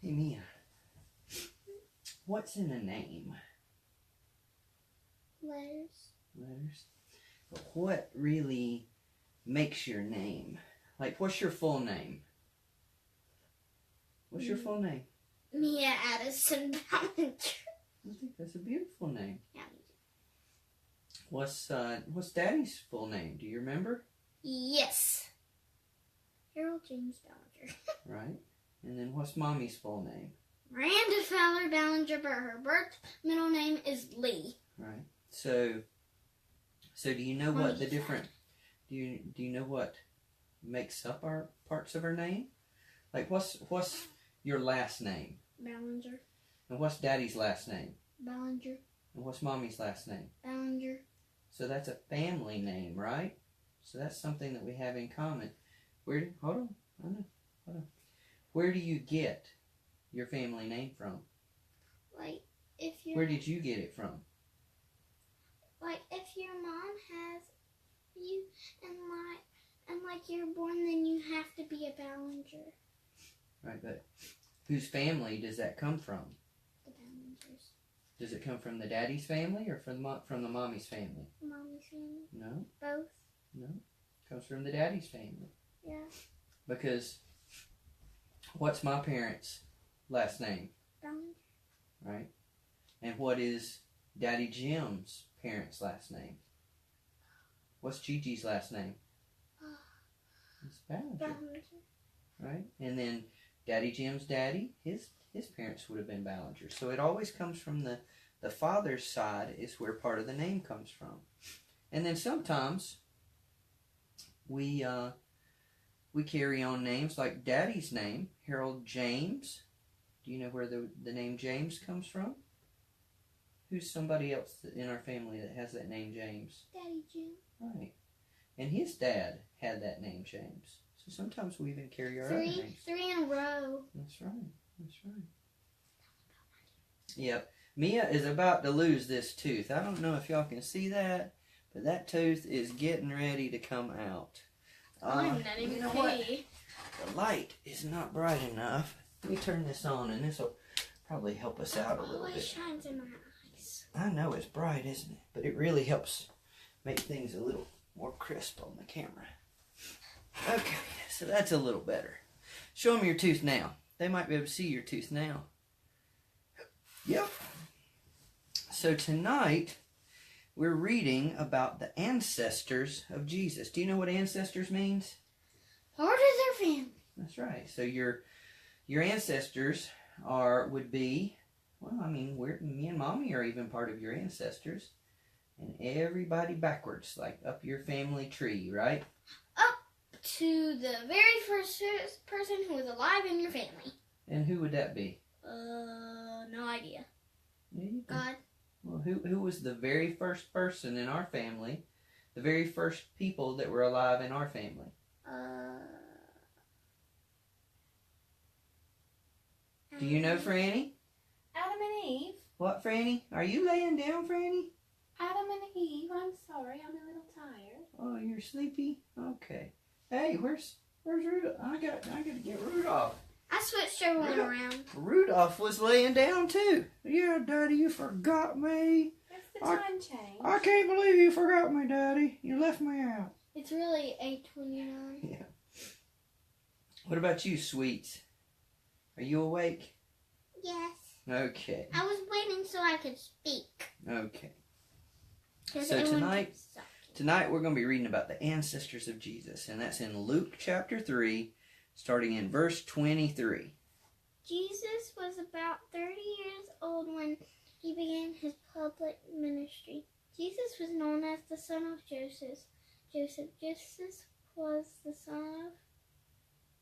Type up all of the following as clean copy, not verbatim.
Hey, Mia. What's in a name? Letters. Letters. But what really makes your name? Like, what's your full name? What's your full name? Mia Addison Ballinger. I think that's a beautiful name. Yeah. What's Daddy's full name? Do you remember? Yes. Harold James Ballinger. Right. And then what's Mommy's full name? Miranda Fowler Ballinger, but her birth middle name is Lee. Right. So do you know what the different? Do you know what makes up our parts of our name? Like what's your last name? Ballinger. And what's Daddy's last name? Ballinger. And what's Mommy's last name? Ballinger. So that's a family name, right? So that's something that we have in common. Hold on. Where do you get your family name from? Like if you. Where did you get it from? Like if your mom has you and like you're born, then you have to be a Ballinger. Right, but whose family does that come from? The Ballingers. Does it come from the Daddy's family or from the Mommy's family? Mommy's family. No. Both. No. It comes from the Daddy's family. Yeah. Because what's my parents' last name? Ballinger. Right. And what is Daddy Jim's parents' last name? What's Gigi's last name? It's Ballinger. Ballinger. Right? And then Daddy Jim's daddy, his parents would have been Ballinger. So it always comes from the father's side is where part of the name comes from. And then sometimes we carry on names like Daddy's name, Harold James. Do you know where the name James comes from? Who's somebody else in our family that has that name James? Daddy Jim. Right. And his dad had that name James. So sometimes we even carry our other names. Three in a row. That's right. Yep. Mia is about to lose this tooth. I don't know if y'all can see that, but that tooth is getting ready to come out. I'm not even okay. The light is not bright enough. Let me turn this on, and this will probably help us out a little It bit. shines in my eyes. I know it's bright, isn't it? But it really helps make things a little more crisp on the camera. Okay, so that's a little better. Show them your tooth now. They might be able to see your tooth now. Yep. So tonight, we're reading about the ancestors of Jesus. Do you know what ancestors means? Part of their family. That's right. So your ancestors would be, well, I mean, me and Mommy are even part of your ancestors. And everybody backwards, like up your family tree, right? Up to the very first person who was alive in your family. And who would that be? No idea. Yeah, God. Well, who was the very first person in our family? The very first people that were alive in our family? Do you know, Franny? Adam and Eve. What, Franny? Are you laying down, Franny? Adam and Eve. I'm sorry, I'm a little tired. Oh, you're sleepy? Okay. Hey, where's Rudolph? I got to get Rudolph. I switched everyone around. Rudolph was laying down too. Yeah, Daddy, you forgot me. It's the time change. I can't believe you forgot me, Daddy. You left me out. It's really 8:29. Yeah. What about you, sweets? Are you awake? Yes. Okay. I was waiting so I could speak. Okay. 'Cause So everyone tonight- kept sucking. Tonight we're going to be reading about the ancestors of Jesus, and that's in Luke chapter 3, starting in verse 23. Jesus was about 30 years old when he began his public ministry. Jesus was known as the son of Joseph. Joseph was the son of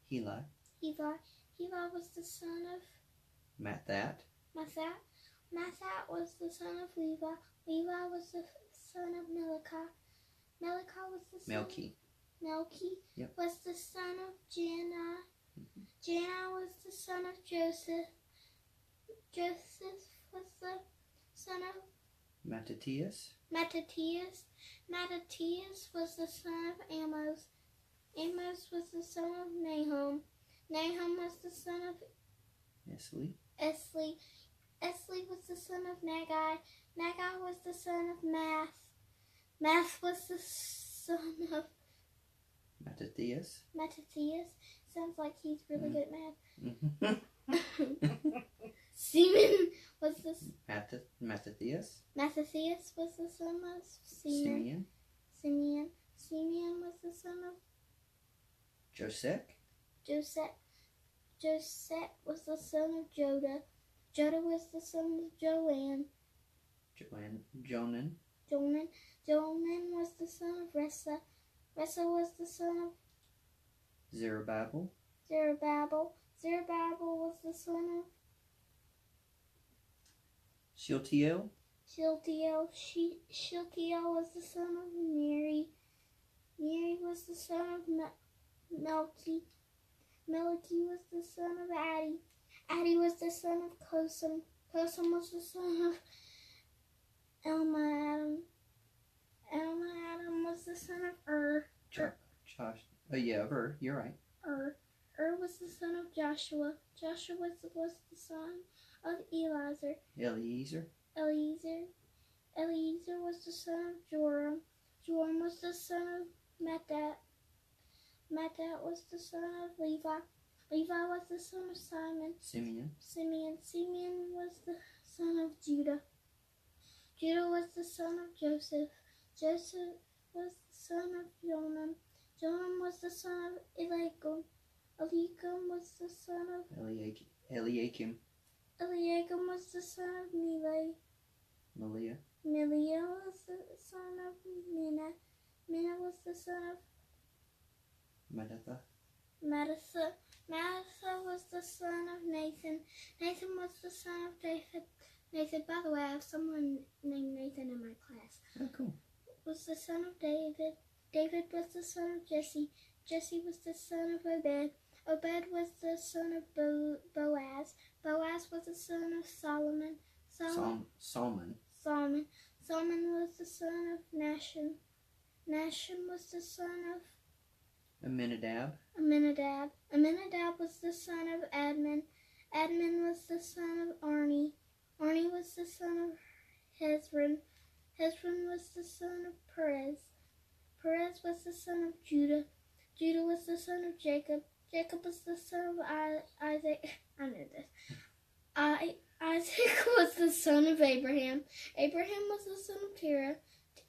Heli, Heli. Heli was the son of Mathat, Mathat. Mathat was the son of Levi. Levi was the son of Melchi. Melchi was the son Melchi. Melchi Yep. was the son of Janai. Janai was the son of Joseph. Joseph was the son of Mattathias, Mattathias. Mattathias was the son of Amos was the son of Nahum. Nahum was the son of Esli. Esli was the son of Nagai. Nagai was the son of Math. Math was the son of Mattathias. Mattathias. Sounds like he's really good at math. Mm-hmm. Simeon was the Mattathias. Mattathias was the son of Simeon. Simeon. Simeon was the son of Joseph. Joseph was the son of Jodah. Jodah was the son of Joanne. Jonan. Jonan was the son of Ressa. Ressa was the son of Zerubbabel. Zerubbabel was the son of Shealtiel. Shealtiel was the son of Neri. Neri was the son of Melchi. Melchi was the son of Addi. Addi was the son of Kosam. Kosam was the son of Elmadam. Elmadam was the son of Josh. Oh yeah, you're right. Ur was the son of Joshua. Joshua was the son of Eliezer. Eliezer. Eliezer was the son of Joram. Joram was the son of Mattat. Mattat was the son of Levi. Levi was the son of Simeon. Simeon was the son of Judah. Judah was the son of Joseph. Joseph was the son of Jonam. Jonam was the son of Eliakim. Eliakim was the son of Eliakim. Eliakim was the son of Malia. Melia was the son of Minna. Minna was the son of Madatha. Manasseh was the son of Nathan. Nathan was the son of David. Nathan, by the way, I have someone named Nathan in my class. Oh, cool. Was the son of David. David was the son of Jesse. Jesse was the son of Obed. Obed was the son of Boaz. Boaz was the son of Solomon. Solomon. Solomon was the son of Nashon. Nashon was the son of Aminadab. Aminadab was the son of Admin. Admin was the son of Arni. Arni was the son of Hezron. Hezron was the son of Perez. Perez was the son of Judah. Judah was the son of Jacob. Jacob was the son of Isaac. I know this. Isaac was the son of Abraham. Abraham was the son of Terah.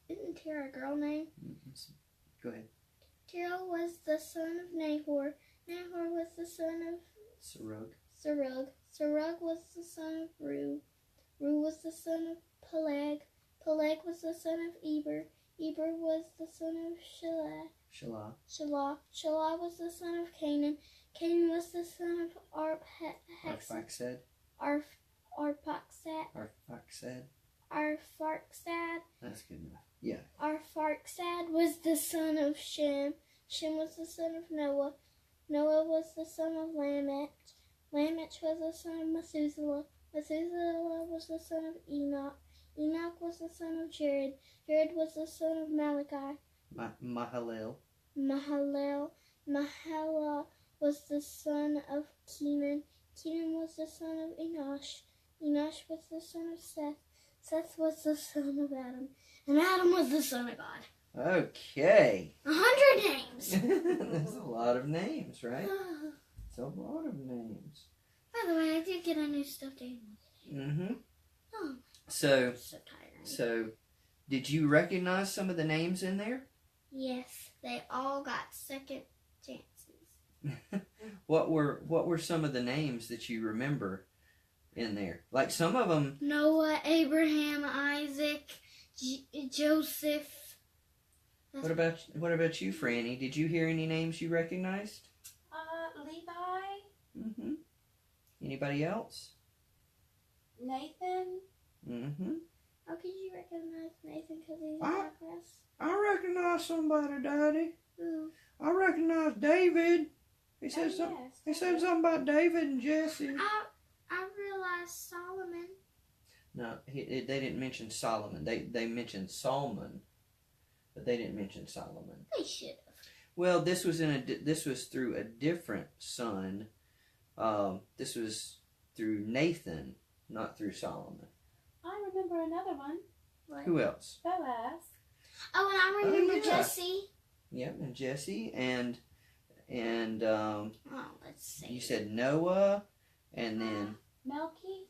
Isn't Terah a girl name? Go ahead. Terah was the son of Nahor. Nahor was the son of Serug. Serug was the son of Ru. Ru was the son of Peleg. Peleg was the son of Eber. Eber was the son of Shelah. Shelah was the son of Canaan. Canaan was the son of Arphaxad. Arphaxad. That's good enough. Yeah. Arphaxad was the son of Shem. Shem was the son of Noah. Noah was the son of Lamech. Lamech was the son of Methuselah. Methuselah was the son of Enoch. Enoch was the son of Jared. Jared was the son of Malachi. Mahalalel. Mahalalel was the son of Kenan. Kenan was the son of Enosh. Enosh was the son of Seth. Seth was the son of Adam. And Adam was the son of God. Okay. 100 names. That's a lot of names, right? It's a lot of names. By the way, I did get a new stuffed animal. Mm-hmm. Oh, So I'm so tired. So, did you recognize some of the names in there? Yes, they all got second chances. What were some of the names that you remember in there? Like some of them. Noah, Abraham, Isaac, Joseph. What about you, Franny? Did you hear any names you recognized? Levi. Mm-hmm. Anybody else? Nathan. Mm-hmm. How could you recognize Nathan because he's in my class? I recognize somebody, Daddy. Who? I recognize David. He said Oh, something. yes. He said something about David and Jesse. I realized Solomon. No, they didn't mention Solomon. They mentioned Solomon, but they didn't mention Solomon. They should have. Well, this was through a different son. This was through Nathan, not through Solomon. I remember another one. What? Who else? Boaz. Oh, and I remember yeah. Jesse. Yep, and Jesse, and Oh, let's see. you said Noah, and then Melky.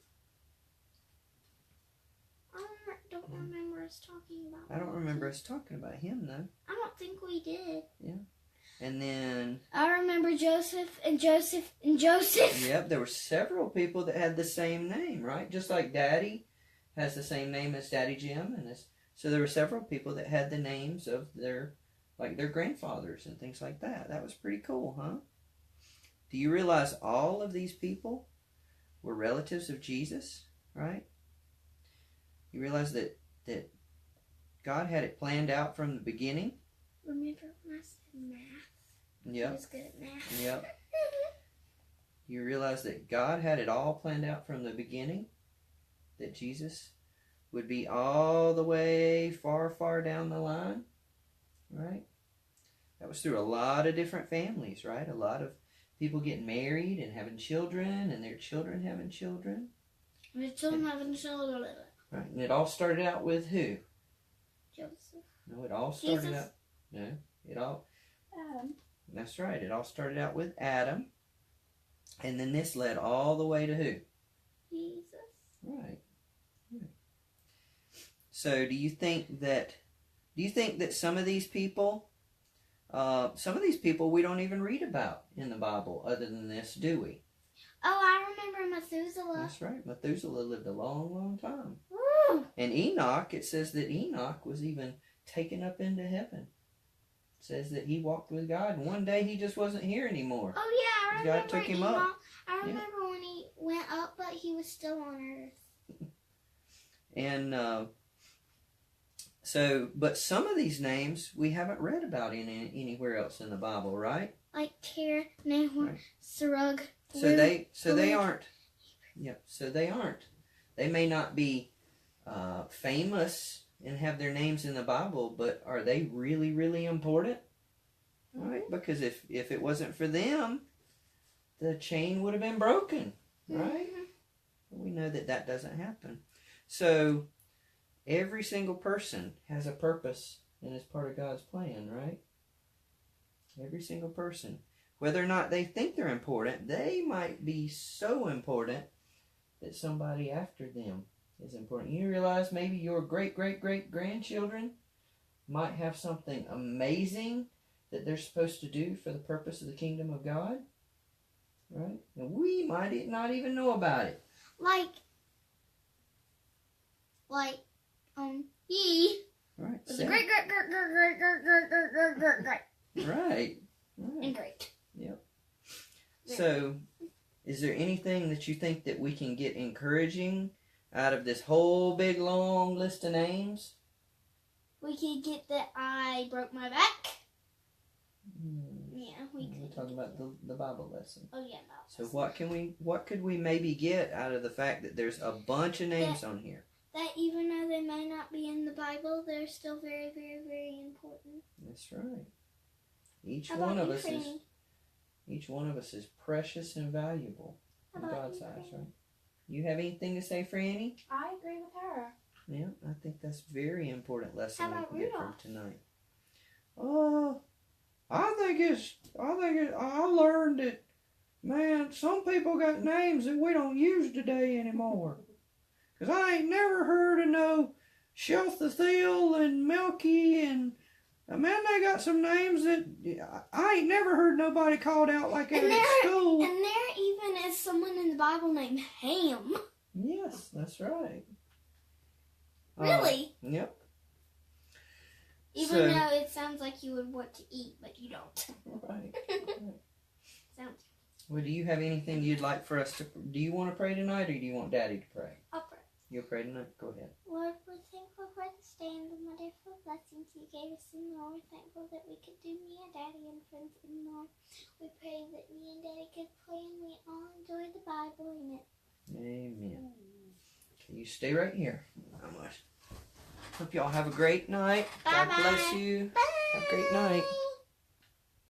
I don't remember us talking about. I don't remember us talking about him though. I don't think we did. And then I remember Joseph and Joseph and Joseph. yep, there were several people that had the same name, right? Just like Daddy has the same name as Daddy Jim, and so there were several people that had the names of their grandfathers and things like that. That was pretty cool, huh? Do you realize all of these people were relatives of Jesus, right? You realize that God had it planned out from the beginning? Remember when I said math? I Yep. was good at math. Yep. You realize that God had it all planned out from the beginning? That Jesus would be all the way far, far down the line? Right? That was through a lot of different families, right? A lot of people getting married and having children, and their children having children. We're still having children. Right? And it all started out with who? Joseph. No, it all started Jesus. out. No, it all. Adam. That's right. It all started out with Adam, and then this led all the way to who? Jesus. Right. So, do you think that some of these people we don't even read about in the Bible other than this, do we? Oh, I remember Methuselah. That's right. Methuselah lived a long, long time. Woo! And Enoch, it says that Enoch was even taken up into heaven. It says that he walked with God, and one day he just wasn't here anymore. Oh yeah, I remember. God took him Enoch. up. I remember when he went up, but he was still on earth. And but some of these names we haven't read about anywhere else in the Bible, right? Like Terah, Nahor, Right. Serug. So they Luke. aren't. Yep. So they aren't. They may not be famous and have their names in the Bible, but are they really, really important? Right? Because if it wasn't for them, the chain would have been broken, right? Mhm. We know that doesn't happen. So every single person has a purpose and is part of God's plan, right? Every single person. Whether or not they think they're important, they might be so important that somebody after them is important. You realize maybe your great-great-great-grandchildren might have something amazing that they're supposed to do for the purpose of the kingdom of God, right? And we might not even know about it. He Right. was a great. Right. And great. Yep. So, is there anything that you think that we can get encouraging out of this whole big long list of names? We could get that I broke my back. Yeah, we We're could. talking about the Bible lesson. Oh yeah, no. So what could we maybe get out of the fact that there's a bunch of names on here? That even though they may not be in the Bible, they're still very, very, very important. That's right. Each How one about of you, us Franny? each one of us is precious and valuable How in about God's you, eyes, Franny? right? You have anything to say, Franny? I agree with her. Yeah, I think that's a very important lesson How we about can get from Rudolph? tonight. I learned that, man, some people got names that we don't use today anymore. Because I ain't never heard of no Shelthathiel and Melky and, man, they got some names that I ain't never heard nobody called out like that at school. And there even is someone in the Bible named Ham. Yes, that's right. Really? Yep. Even So- though it sounds like you would want to eat, but you don't. Right. Sounds. Well, do you have anything you'd like for us to... Do you want to pray tonight, or do you want Daddy to pray? I'll pray. You'll pray tonight? Go ahead. Lord, we're thankful for this day and the wonderful blessings you gave us in the Lord. We're thankful that we could do me and Daddy and friends in the Lord. We pray that me and Daddy could pray and we all enjoy the Bible. Amen. Amen. Okay, you stay right here. Hope y'all have a great night. God Bye-bye. bless you. Bye. Have a great night.